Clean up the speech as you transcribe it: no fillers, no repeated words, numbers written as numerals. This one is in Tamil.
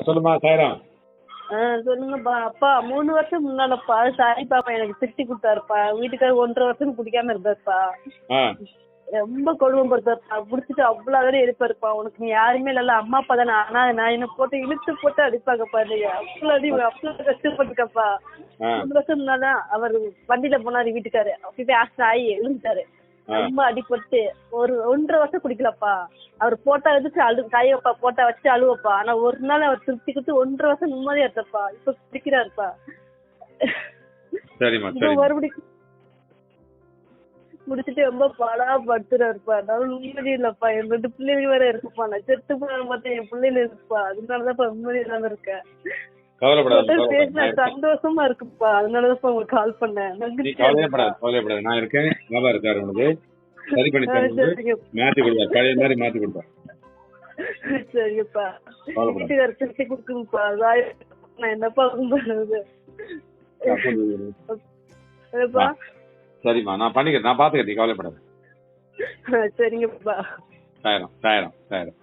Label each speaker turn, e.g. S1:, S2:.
S1: சொல்லுமா சாயிரம்.
S2: சொல்லுங்கப்பா. அப்பா 3 வருஷம் முன்னாலப்பா சாரிப்பாப்பா எனக்கு திட்டி கொடுத்தாருப்பா. வீட்டுக்காரர் 1.5 வருஷம் குடிக்காம இருந்தாருப்பா. ரொம்ப கொடுமைப்படுத்தாருப்பா. குடிச்சிட்டு அவ்வளவு வேற இருப்பாருப்பா. உனக்கு நீ யாருமே இல்ல, அம்மா அப்பா தானே. ஆனா நான் என்ன போட்டு இழுத்து போட்டு அடிப்பாங்கப்பா. நீங்க அவ்வளவு கஷ்டப்பட்டுக்கப்பா. 3 வருஷம் முன்னாதான் அவர் வண்டியில போனாரு வீட்டுக்காரு. அப்படியே ஆக்சிடென்ட் ஆகி விழுந்துட்டாரு. ரொம்ப அடிப்பட்டு 1.5 வருஷம் குடிக்கலப்பா. அவர் போட்டா எதுக்கு கையப்பா போட்டா வச்சு அழுவப்பா. ஆனா ஒரு நாள் அவர் திருப்தி கொடுத்து 1.5 வருஷம் நிம்மதியா இருப்பா. இப்ப குடிக்கிறாருப்பா. மறுபடியும் முடிச்சுட்டு ரொம்ப படுத்துறாருப்பா. அதனால நிம்மதி இல்லப்பா. என் 2 பிள்ளைங்க வேற இருக்குப்பா. நான் செத்து போன பார்த்தேன் என் பிள்ளைங்க இருக்குப்பா. அதனாலதான் நிம்மதி இல்லாம இருக்கேன். சந்தோஷமா இருக்குப்பா. அதனாலதான் உங்களுக்கு கால் பண்ணேன்.
S1: கவலைப்படாது, நான் இருக்கேன். நல்லா இருக்காரு உனக்கு. சரி பண்ணி மாத்தி கொடுப்பா. பழைய மாதிரி மாத்தி கொடுப்பா.
S2: சரிப்பா. வீட்டுக்காரர் திருச்சி கொடுக்குங்கப்பா. நான் என்னப்பா பண்ணுறது.
S1: சரிம்மா, நான் பண்ணிக்கிறேன். நான் பாத்துக்கிறேன். கவலைப்படாது.
S2: சரிங்கப்பா.
S1: சாயிரம்.